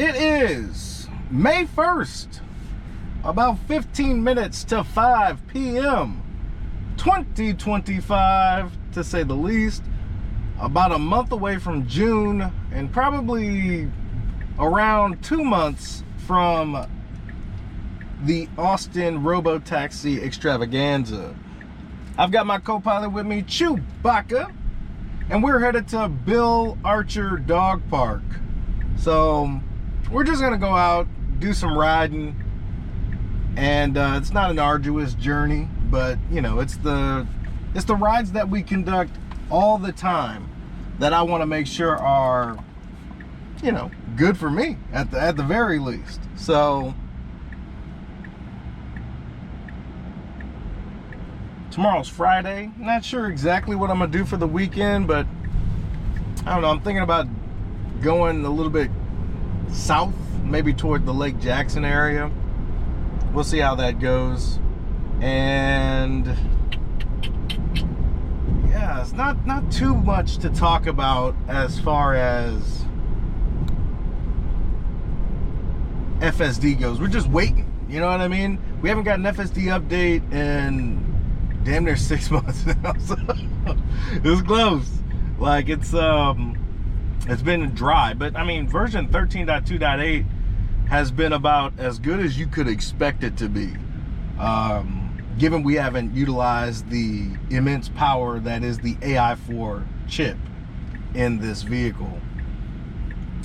It is May 1st, about 15 minutes to 5 p.m. 2025, to say the least. About a month away from June, and probably around 2 months from the Austin Robotaxi extravaganza. I've got my co-pilot with me, Chewbacca, and we're headed to Bill Archer Dog Park. So we're just gonna go out, do some riding, and it's not an arduous journey, but you know, it's the rides that we conduct all the time that I want to make sure are, you know, good for me at the very least. So tomorrow's Friday. Not sure exactly what I'm gonna do for the weekend, but I don't know. I'm thinking about going a little bit south, maybe toward the Lake Jackson area. We'll see how that goes. And yeah, it's not too much to talk about as far as FSD goes. We're just waiting, you know what I mean? We haven't got an FSD update in damn near 6 months now, so it's close. Like, it's been dry, but I mean, version 13.2.8 has been about as good as you could expect it to be, given we haven't utilized the immense power that is the AI4 chip in this vehicle.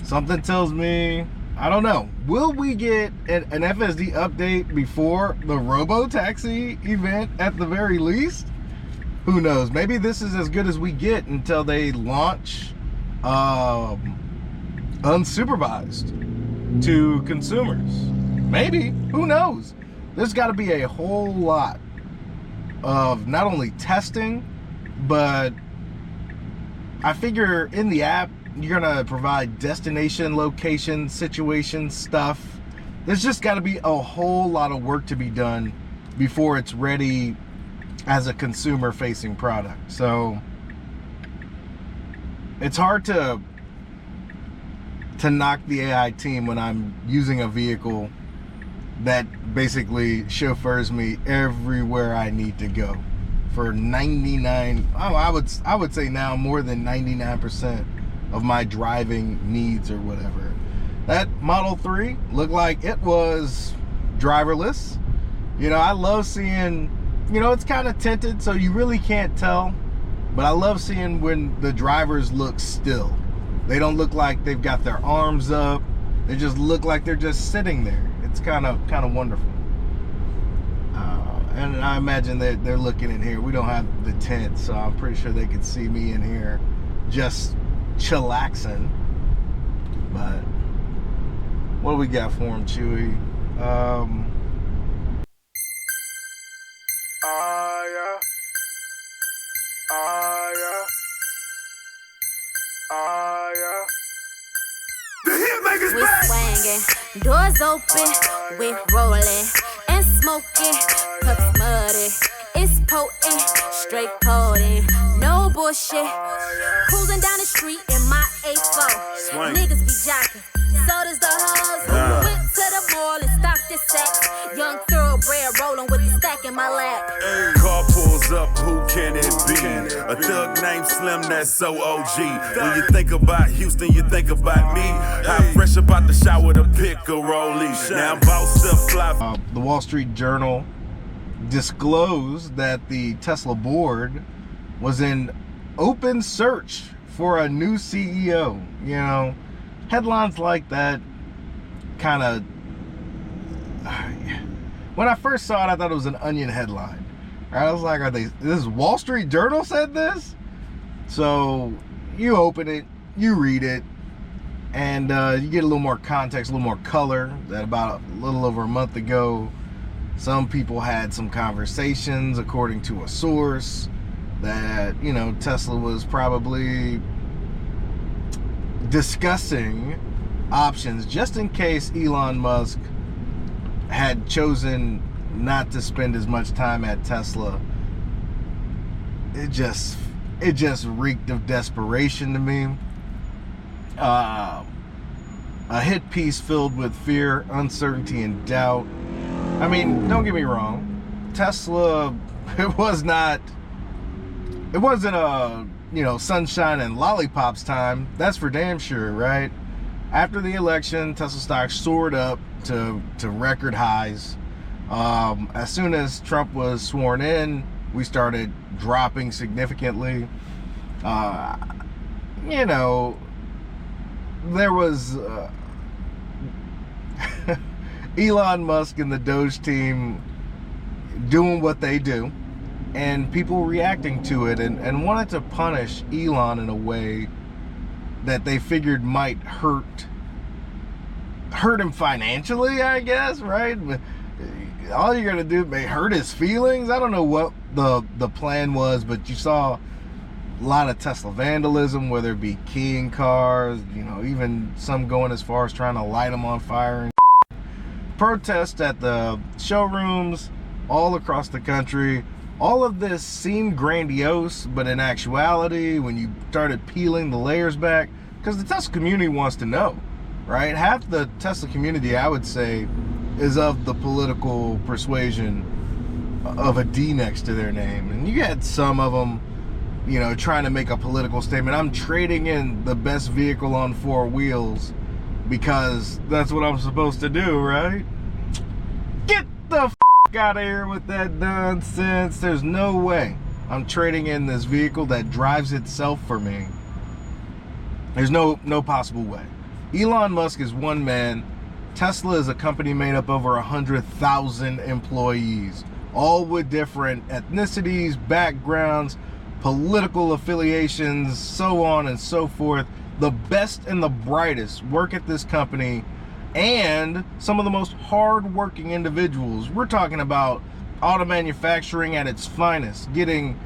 Something tells me, I don't know, will we get an FSD update before the Robotaxi event at the very least? Who knows? Maybe this is as good as we get until they launch unsupervised to consumers. Maybe. Who knows? There's got to be a whole lot of not only testing, but I figure in the app you're gonna provide destination, location, situation stuff. There's just got to be a whole lot of work to be done before it's ready as a consumer facing product. So it's hard to knock the AI team when I'm using a vehicle that basically chauffeurs me everywhere I need to go for 99, I would say now more than 99% of my driving needs or whatever. That Model 3 looked like it was driverless. You know, I love seeing, you know, it's kind of tinted, so you really can't tell, but I love seeing when the drivers look still. They don't look like they've got their arms up. They just look like they're just sitting there. It's kind of wonderful. And I imagine that they're looking in here. We don't have the tent, so I'm pretty sure they could see me in here just chillaxing. But what do we got for him, Chewy? We swinging, doors open, we rolling and smoking, cups muddy, it's potent, straight potent, no bullshit. Cruising down the street in my A4, niggas be jocking, so does the hoes. Went to the mall and stocked the sacks, young thoroughbred rolling with the stack in my lap. Car pulls up, who can it be? A thug named Slim, that's so OG. When you think about Houston, you think about me. Hot fresh about the shower to pick a rollie. Now I'm bossed up fly. The Wall Street Journal disclosed that the Tesla board was in open search for a new CEO. You know, headlines like that kind of, when I first saw it, I thought it was an Onion headline. I was like, this Wall Street Journal said this? So you open it, you read it, and you get a little more context, a little more color. That about a little over a month ago, some people had some conversations, according to a source, that, you know, Tesla was probably discussing options just in case Elon Musk had chosen not to spend as much time at Tesla. It just reeked of desperation to me. a hit piece filled with fear, uncertainty, and doubt. I mean, don't get me wrong, Tesla, it wasn't a, sunshine and lollipops time, that's for damn sure, right? After the election, Tesla stock soared up to record highs. As soon as Trump was sworn in, we started dropping significantly. There was Elon Musk and the Doge team doing what they do, and people reacting to it and wanted to punish Elon in a way that they figured might hurt him financially, I guess, right? All you're gonna do may hurt his feelings. I don't know what the plan was, but you saw a lot of Tesla vandalism, whether it be keying cars, even some going as far as trying to light them on fire, and protests at the showrooms all across the country. All of this seemed grandiose, but in actuality, when you started peeling the layers back, because the Tesla community wants to know, right? Half the Tesla community, I would say, is of the political persuasion of a D next to their name. And you had some of them, trying to make a political statement. I'm trading in the best vehicle on four wheels because that's what I'm supposed to do, right? Get the f*** out of here with that nonsense. There's no way I'm trading in this vehicle that drives itself for me. There's no possible way. Elon Musk is one man. Tesla is a company made up over 100,000 employees, all with different ethnicities, backgrounds, political affiliations, so on and so forth. The best and the brightest work at this company, and some of the most hard-working individuals. We're talking about auto manufacturing at its finest, getting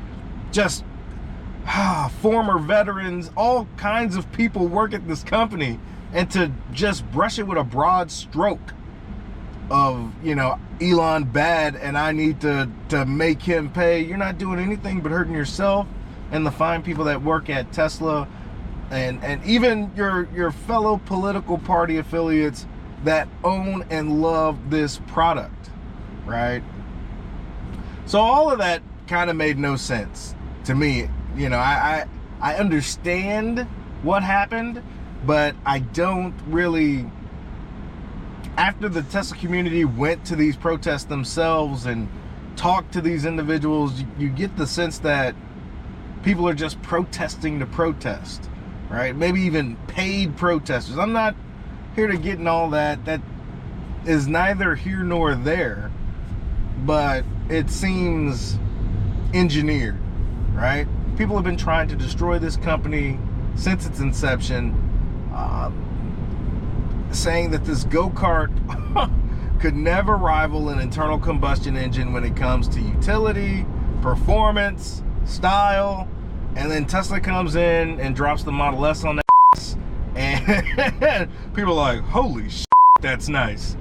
just former veterans, all kinds of people work at this company, and to just brush it with a broad stroke of, Elon bad and I need to make him pay. You're not doing anything but hurting yourself and the fine people that work at Tesla, and even your fellow political party affiliates that own and love this product, right? So all of that kind of made no sense to me. I understand what happened, but I don't really. After the Tesla community went to these protests themselves and talked to these individuals, you get the sense that people are just protesting to protest, right? Maybe even paid protesters. I'm not here to get in all that. That is neither here nor there, but it seems engineered, right? People have been trying to destroy this company since its inception, saying that this go-kart could never rival an internal combustion engine when it comes to utility, performance, style, and then Tesla comes in and drops the Model S on that and people are like, holy shit, that's nice.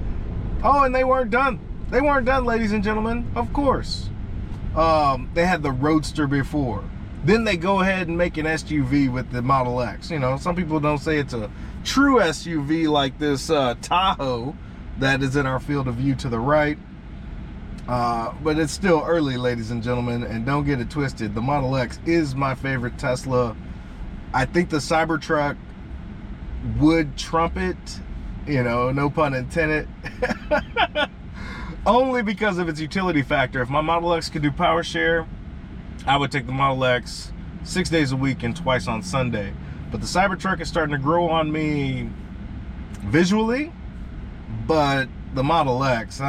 Oh, and they weren't done. They weren't done, ladies and gentlemen, of course. They had the Roadster before. Then they go ahead and make an SUV with the Model X. Some people don't say it's a true SUV like this Tahoe that is in our field of view to the right. But it's still early, ladies and gentlemen, and don't get it twisted. The Model X is my favorite Tesla. I think the Cybertruck would trump it, no pun intended. Only because of its utility factor. If my Model X could do power share, I would take the Model X 6 days a week and twice on Sunday. But the Cybertruck is starting to grow on me visually. But the Model X,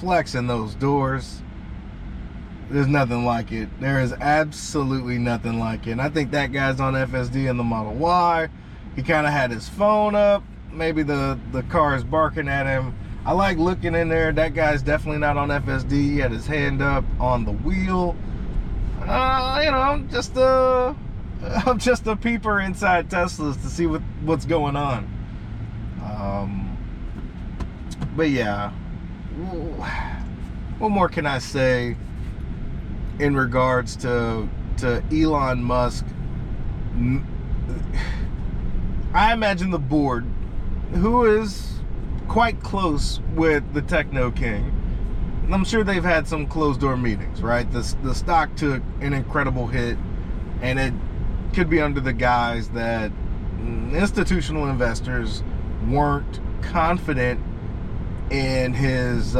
flexing those doors, there's nothing like it. There is absolutely nothing like it. And I think that guy's on FSD in the Model Y. He kind of had his phone up. Maybe the car is barking at him. I like looking in there. That guy's definitely not on FSD. He had his hand up on the wheel. I'm just a peeper inside Teslas to see what's going on. But yeah, what more can I say in regards to Elon Musk? I imagine the board who is quite close with the Techno King. I'm sure they've had some closed door meetings, right? The stock took an incredible hit, and it could be under the guise that institutional investors weren't confident in his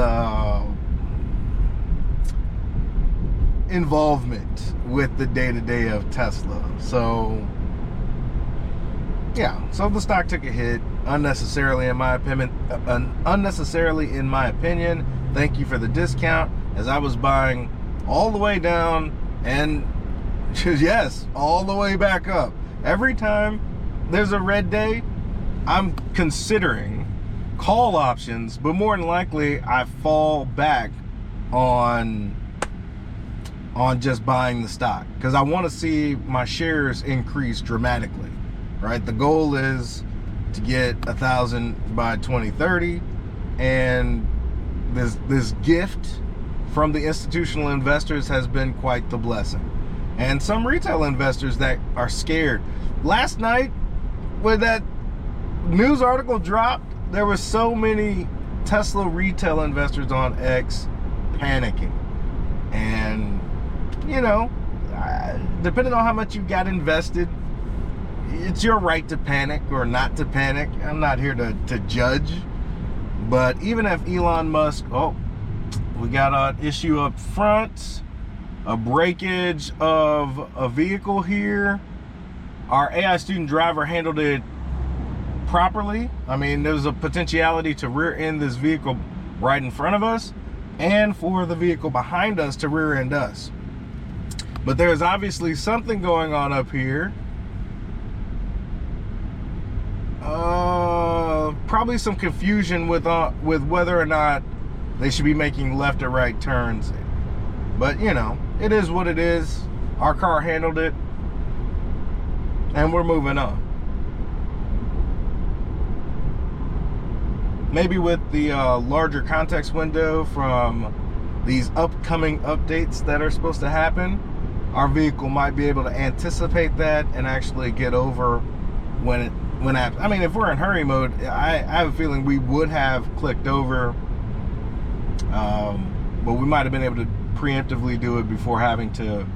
involvement with the day-to-day of Tesla. So yeah, so the stock took a hit unnecessarily in my opinion. Thank you for the discount, as I was buying all the way down and yes, all the way back up. Every time there's a red day, I'm considering call options, but more than likely I fall back on just buying the stock because I want to see my shares increase dramatically, right? The goal is to get 1,000 by 2030, and this gift from the institutional investors has been quite the blessing. And some retail investors that are scared. Last night, when that news article dropped, there were so many Tesla retail investors on X panicking. And, you know, depending on how much you got invested, it's your right to panic or not to panic. I'm not here to judge. But even if Elon Musk, we got an issue up front, a breakage of a vehicle here. Our AI student driver handled it properly. I mean, there's a potentiality to rear end this vehicle right in front of us and for the vehicle behind us to rear end us. But there's obviously something going on up here. Probably some confusion with whether or not they should be making left or right turns. But, you know, it is what it is. Our car handled it, and we're moving on. Maybe with the larger context window from these upcoming updates that are supposed to happen, our vehicle might be able to anticipate that and actually get over I mean, if we're in hurry mode, I have a feeling we would have clicked over, but we might have been able to preemptively do it before having to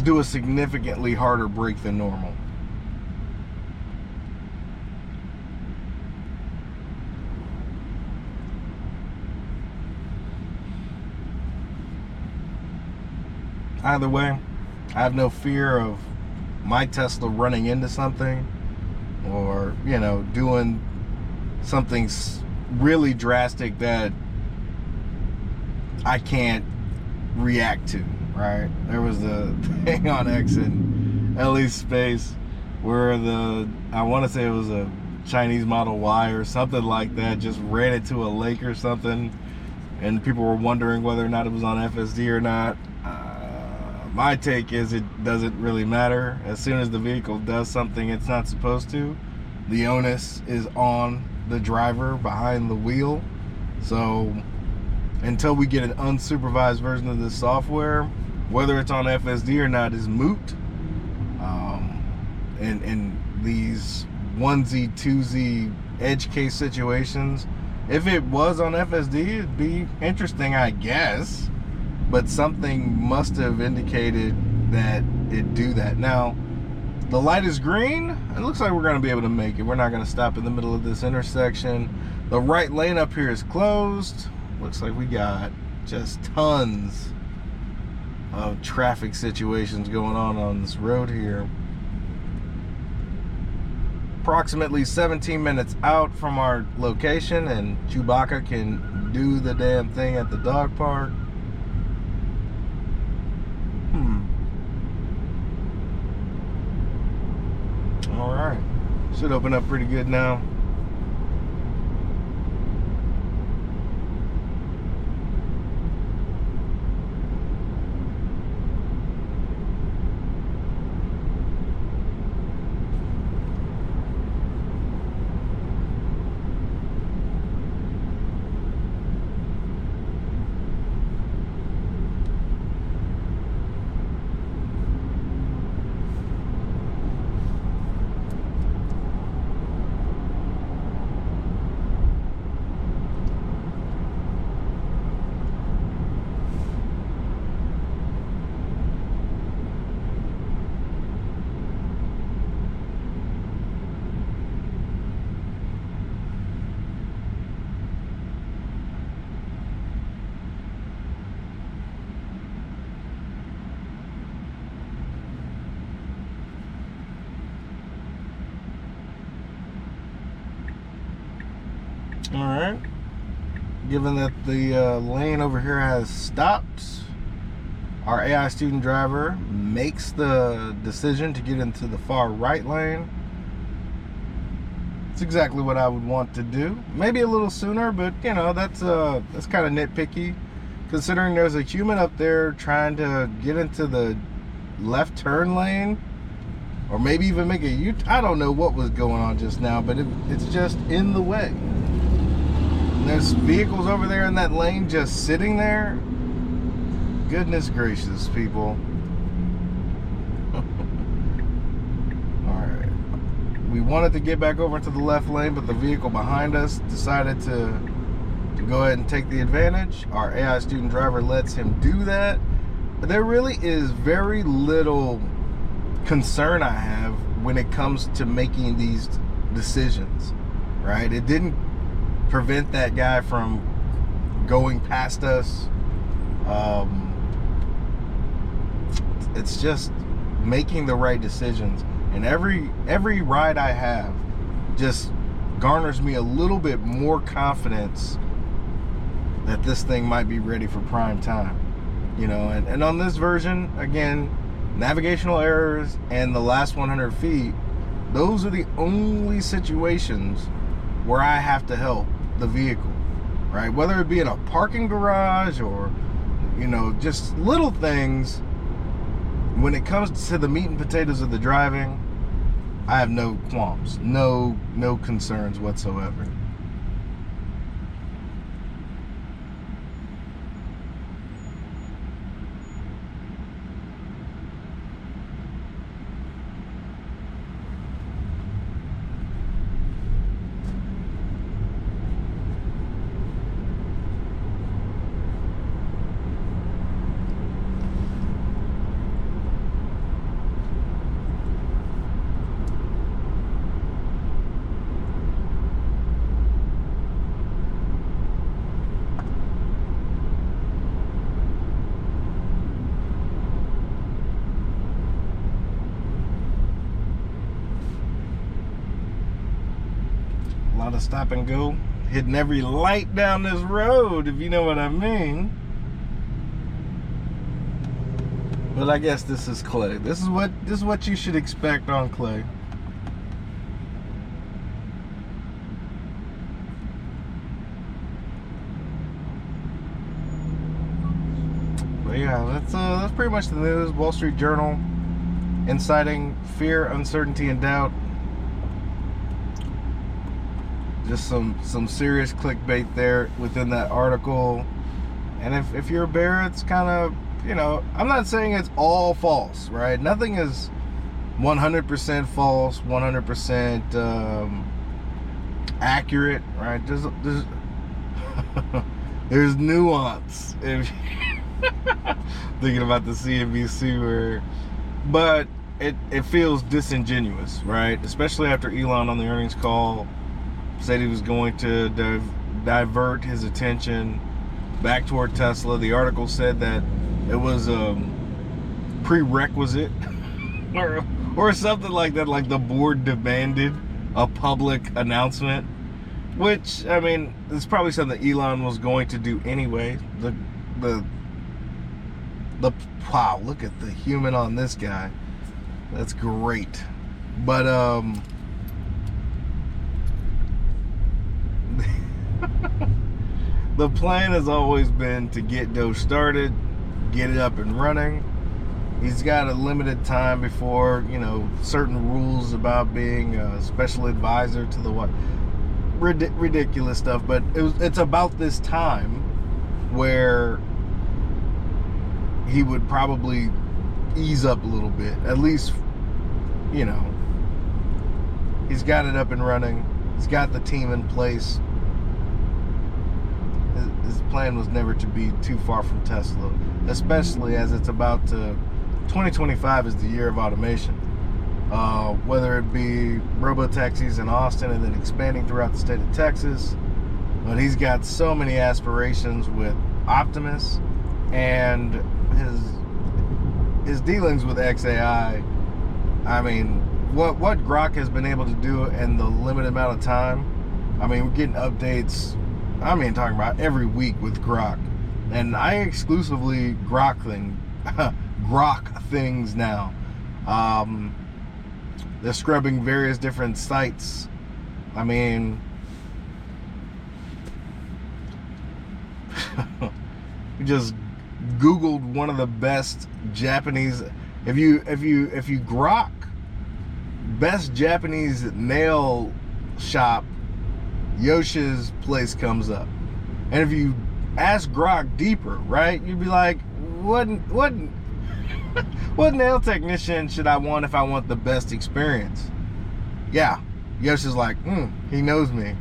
do a significantly harder brake than normal. Either way, I have no fear of my Tesla running into something or, you know, doing something really drastic that I can't react to, right? There was a thing on X in Ellie's space where I want to say it was a Chinese Model Y or something like that, just ran into a lake or something, and people were wondering whether or not it was on FSD or not. My take is it doesn't really matter. As soon as the vehicle does something it's not supposed to, the onus is on the driver behind the wheel. So until we get an unsupervised version of this software, whether it's on FSD or not is moot. In these onesie, twosie edge case situations, if it was on FSD, it'd be interesting, I guess. But something must have indicated that it'd do that. Now, the light is green. It looks like we're going to be able to make it. We're not going to stop in the middle of this intersection. The right lane up here is closed. Looks like we got just tons of traffic situations going on this road here. Approximately 17 minutes out from our location, and Chewbacca can do the damn thing at the dog park. All right, should open up pretty good now. All right. Given that the lane over here has stopped, our AI student driver makes the decision to get into the far right lane. It's exactly what I would want to do. Maybe a little sooner, but you know, that's kind of nitpicky, considering there's a human up there trying to get into the left turn lane, or maybe even make a U-turn. I don't know what was going on just now, but it's just in the way. And there's vehicles over there in that lane just sitting there. Goodness gracious, people. Alright. We wanted to get back over into the left lane, but the vehicle behind us decided to go ahead and take the advantage. Our AI student driver lets him do that. But there really is very little concern I have when it comes to making these decisions, right? It didn't prevent that guy from going past us. It's just making the right decisions, and every ride I have just garners me a little bit more confidence that this thing might be ready for prime time, you know. And on this version, again, navigational errors and the last 100 feet, those are the only situations where I have to help the vehicle, right? Whether it be in a parking garage or, you know, just little things. When it comes to the meat and potatoes of the driving, I have no qualms, no concerns whatsoever. A lot of stop and go, hitting every light down this road, if you know what I mean. But I guess this is Clay. This is what you should expect on Clay. But yeah, that's pretty much the news. Wall Street Journal inciting fear, uncertainty, and doubt. Just some serious clickbait there within that article. And if you're a bear, it's kind of, you know, I'm not saying it's all false, right? Nothing is 100% false, 100% accurate, right? There's nuance. If thinking about the CNBC, but it feels disingenuous, right? Especially after Elon on the earnings call said he was going to divert his attention back toward Tesla. The article said that it was a prerequisite or something like that, like the board demanded a public announcement, which, I mean, it's probably something Elon was going to do anyway. The wow, look at the human on this guy. That's great. But the plan has always been to get Doge started, get it up and running. He's got a limited time before, you know, certain rules about being a special advisor to the what, ridiculous stuff. But it's about this time where he would probably ease up a little bit. At least, you know, he's got it up and running. He's got the team in place. His plan was never to be too far from Tesla, especially as it's about to, 2025 is the year of automation. Whether it be Robotaxis in Austin and then expanding throughout the state of Texas. But he's got so many aspirations with Optimus and his dealings with XAI. I mean, what Grok has been able to do in the limited amount of time I mean, we're getting updates, talking about every week with Grok. And I exclusively Grok things now. They're scrubbing various different sites. I mean, we just Googled one of the best Japanese. If you Grok best Japanese nail shop, Yoshi's place comes up. And if you ask Grok deeper, right, you'd be like, what nail technician should I want if I want the best experience? Yeah, Yoshi's like, he knows me.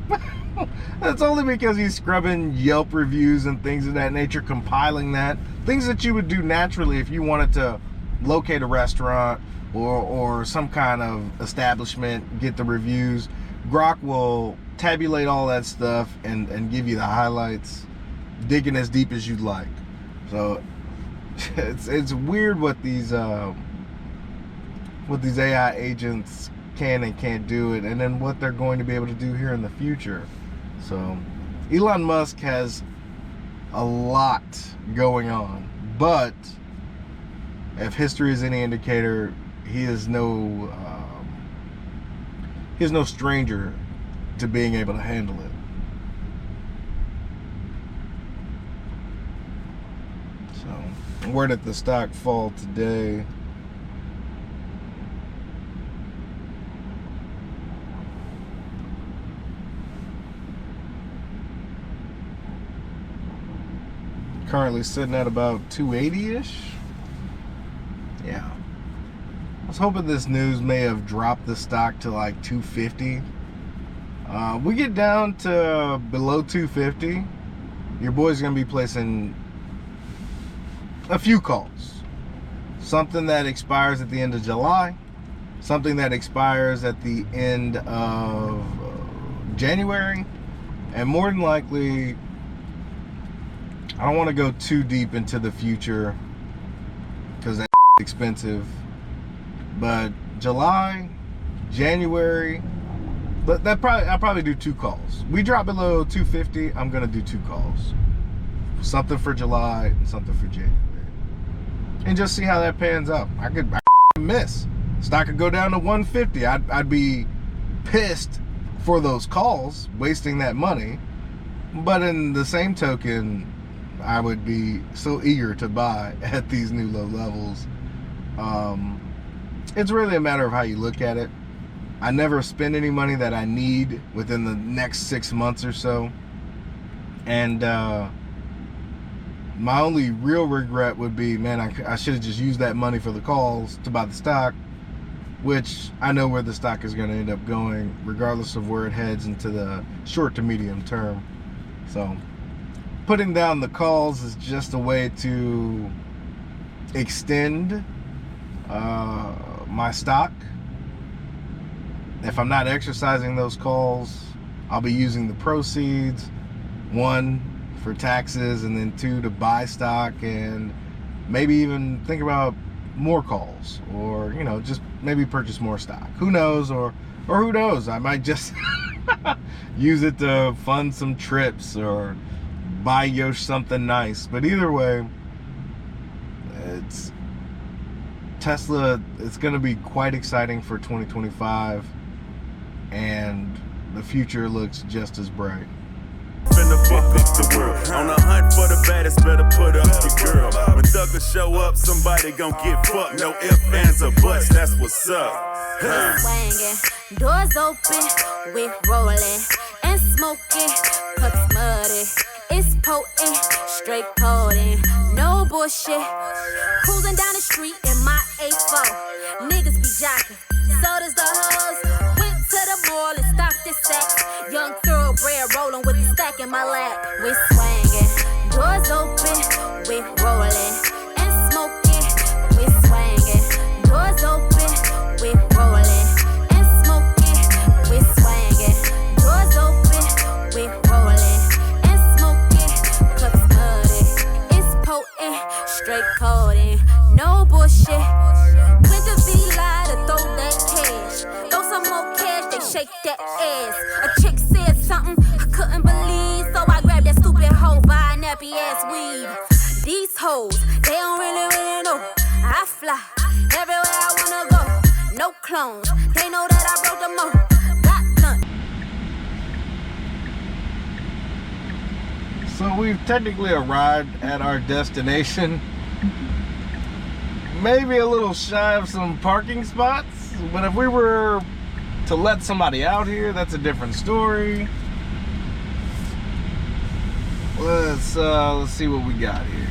That's only because he's scrubbing Yelp reviews and things of that nature, compiling that. Things that you would do naturally if you wanted to locate a restaurant or some kind of establishment, get the reviews. Grok will tabulate all that stuff and give you the highlights, digging as deep as you'd like. So it's weird what these AI agents can and can't do it, and then what they're going to be able to do here in the future. So Elon Musk has a lot going on, but if history is any indicator, he is no stranger to being able to handle it. So, where did the stock fall today? Currently sitting at about 280-ish. Yeah. I was hoping this news may have dropped the stock to like 250. We get down to below 250, your boy's gonna be placing a few calls. Something that expires at the end of July, something that expires at the end of January, and more than likely, I don't want to go too deep into the future because that's expensive, but July, January, but I'll probably do 2 calls. We drop below 250, I'm gonna do 2 calls. Something for July and something for January. And just see how that pans out. I could miss. Stock could go down to 150. I'd be pissed for those calls, wasting that money. But in the same token, I would be so eager to buy at these new low levels. It's really a matter of how you look at it. I never spend any money that I need within the next 6 months or so. And my only real regret would be, man, I should have just used that money for the calls to buy the stock, which I know where the stock is going to end up going, regardless of where it heads into the short to medium term. So putting down the calls is just a way to extend my stock. If I'm not exercising those calls, I'll be using the proceeds, 1, for taxes, and then 2, to buy stock, and maybe even think about more calls, or just maybe purchase more stock. Who knows? Or who knows? I might just use it to fund some trips or buy Yosh something nice. But either way, it's Tesla. It's going to be quite exciting for 2025, and the future looks just as bright. Finna fuck up the world. On a hunt for the baddest, better put up your girl. When thuggers show up, somebody gon' get fucked. No ifs, ands, or buts, that's what's up. Swinging, doors open, we rolling and smoking, cups muddy. It's potent, straight coding, no bullshit. Cruising down the street in my A4. Niggas be jocking, so does the hoes. Went to the mall and stocked the sacks. Young thoroughbred rolling with the stack in my lap. We swinging, doors open, we rolling and smoking. We swinging, doors open, we rolling and smoking. We swinging, doors open, we rolling and smoking. Cups muddy, it's potent, straight coding, no bullshit. Went to V-Line to throw that cash, throw some more cash, they shake that ass. A chick said something, So we've technically arrived at our destination. Maybe a little shy of some parking spots, but if we were to let somebody out here, that's a different story. Let's see what we got here.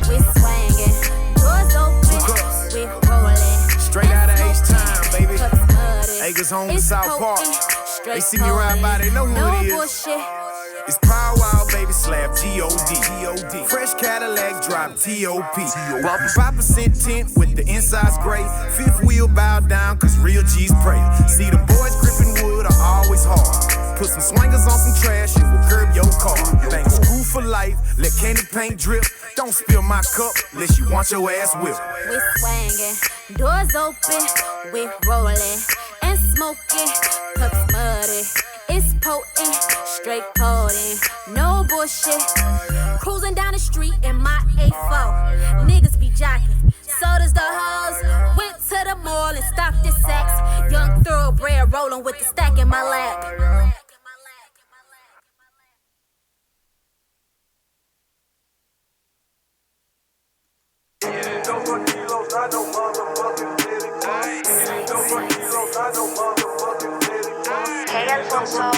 We swinging, doors open, we rolling. Straight out of H-Town, baby. Cups muddy. Acres home in It's South potent, Park. straight They see me ride by, they know who no it is. bullshit. It's Power Wow, baby, slab G-O-D. Fresh Cadillac drop T-O-P. Bought the 5% tint with the insides gray. Fifth wheel bow down, cause real G's pray. See, the boys gripping wood are always hard. Put some swingers on some trash and we'll curb your car. Bang screw for life, let candy paint drip. Don't spill my cup, unless you want your ass whipped. We swinging, doors open, we rolling and smoking. Cups muddy, it's potent, straight potent, no bullshit. Cruising down the street in my A4, niggas be jocking, so does the hoes. Went to the mall and stocked the sacks. Young thoroughbred rolling with the stack in my lap. Hey Alfonso.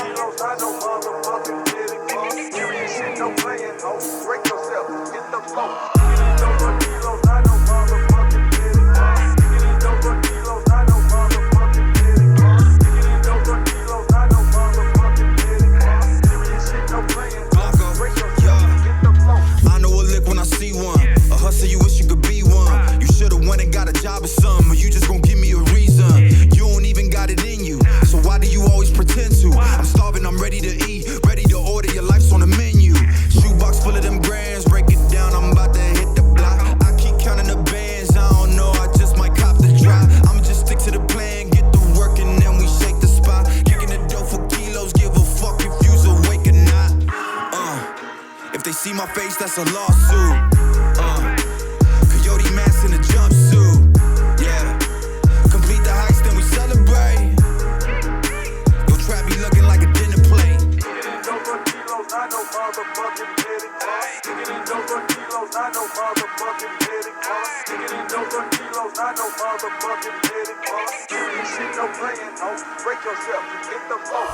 I know a lick when I see one. A hustle you wish you could be one. You should've went and got a job or something, or you just gon' give me a reason. You don't even got it in you, so why do you always pretend to? I'm starving, I'm ready to eat, ready to order, your life's on the menu. Shoebox full of them grands, break it down, I'm about to hit the block. I keep counting the bands, I don't know, I just might cop the drop. I'ma just stick to the plan, get to work and then we shake the spot. Kicking the dough for kilos, give a fuck if you's awake or not. If they see my face, that's a lawsuit. Coyote mask in a jumpsuit. Yeah. Complete the heist, then we celebrate. Your trap be looking like a dinner plate. Break yourself, get the flow.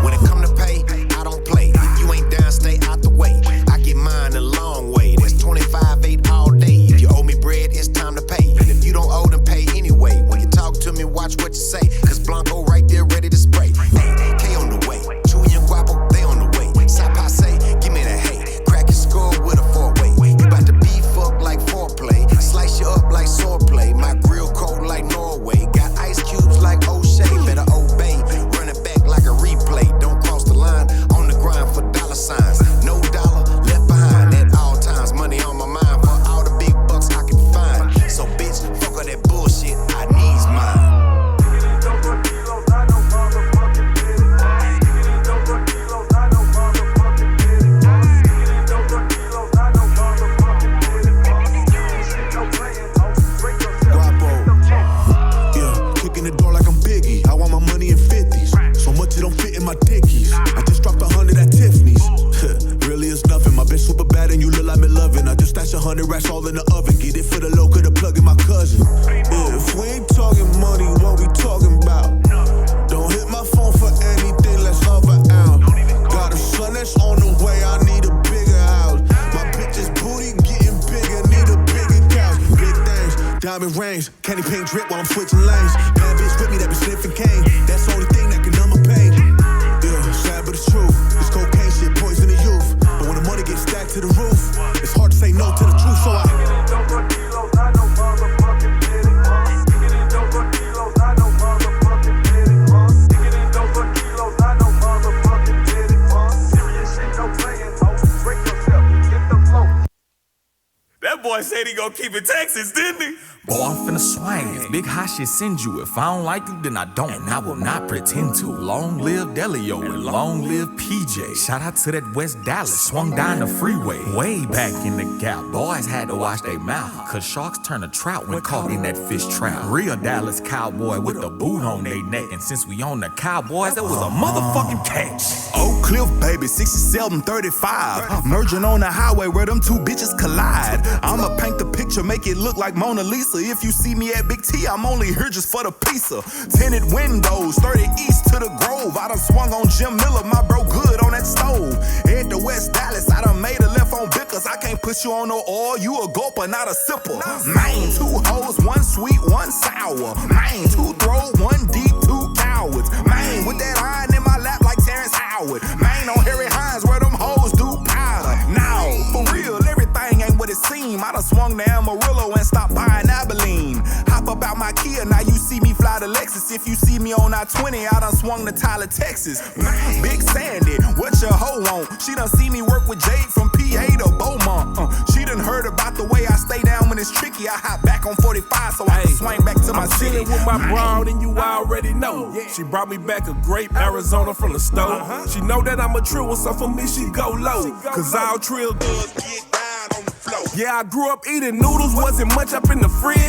When it come to pay, I don't play. If you ain't down, stay out the way. I get mine a long way. There's 25-8 all day. If you owe me bread, it's time to pay. And if you don't owe, then pay anyway. When you talk to me, watch what you say. Cause Blanco right there ready to spray. Hey, K on the way. Chewy and Guapo, they on the way. Side passe, the range. Candy paint drip while I'm switching lanes. Bad bitch with me that be sniffing cane. That's the only thing that can numb my pain. Yeah, sad but it's true. This cocaine shit poison the youth. But when the money gets stacked to the roof, it's hard to say no to the truth. So That boy said he gonna keep it Texas, didn't he? Boy, I'm finna swing. If big hot shit send you. If I don't like you, then I don't. And I will not pretend to. Long live Delio and long live PJ. Shout out to that West Dallas. Swung down the freeway. Way back in the gap. Boys had to wash their mouth. Cause sharks turn to trout when caught in that fish trap. Real Dallas cowboy with the boot on they neck. And since we on the Cowboys, that was a motherfucking catch. Oak Cliff, baby, 6735. Merging on the highway where them two bitches collide. I'ma paint the picture, make it look like Mona Lisa. If you see me at Big T, I'm only here just for the pizza. Tinted windows, 30 east to the Grove. I done swung on Jim Miller, my bro good on that stove. Head to West Dallas, I done made a left on Bickers. I can't put you on no oil, you a gulper, not a sipper. Main, 2 hoes, 1 sweet, 1 sour. Main, 2 throw, 1 deep, 2 cowards. Main, with that iron in my lap like Terrence Howard. Main on Harry Hines, where them hoes do powder. Now, for real, everything ain't what it seem. I done swung to Amarillo and stopped buying Abilene. Hop up out my Kia, now you see me fly to Lexus. If you see me on I-20, I done swung to Tyler, Texas. Big Sandy, what your hoe want? She done see me work with Jade from PA to Beaumont. She done heard about the way I stay down when it's tricky. I hop back on 45 so I can swing back to my city. I'm chillin' with my broad and you already know. She brought me back a grape Arizona from the store. She know that I'm a trill, so for me she go low. Cause all trill does get down on the floor. Yeah, I grew up eating noodles, wasn't much up in the fridge.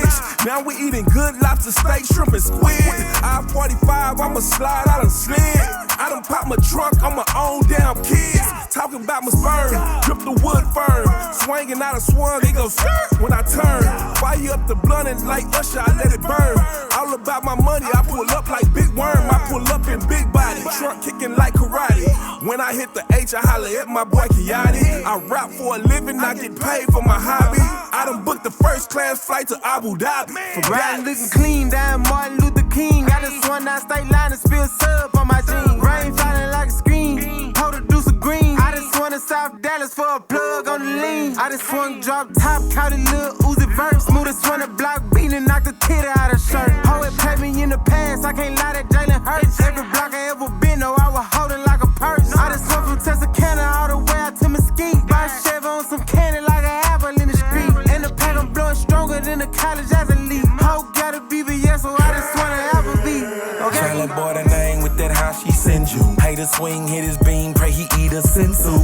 Now we eating good lobster steak, shrimp and squid. I-45, I'ma slide, I done slid. I done pop my trunk on my own damn kids. Talking about my sperm, drip the wood firm. Swinging out of swung, they go skirt when I turn. Fire up the blunt and like Usher, I let it burn. All about my money, I pull up like Big Worm. I pull up in big body, trunk kicking like karate. When I hit the H, I holler at my boy Kiati. I rap for a living, I get paid for my hobby. I done booked the first class flight to Abu Dhabi. For riding looking clean, down Martin Luther King. I just swung down state line and spilled syrup on my jeans. Rain falling like a screen, hold a deuce of green. I just swung to South Dallas for a plug on the lean. I just swung drop top, caught a little Uzi verse. Smoothest swung a block beat and knocked the titty out of shirt. Hoe it paid me in the past, I can't lie that Jalen Hurts. Every block I ever been, though, I was holding like a purse. I just swung from Texarkana all the way out to Mesquite. Buy Chevy on some candy like an apple in the street. And the pack I'm blowing stronger than a college athlete. Hoe got a BBS, so I just swung to Applebee's. Okay? Trailer boy the name with that how she send you. Hater swing, hit his beam, pray he eat a sensu.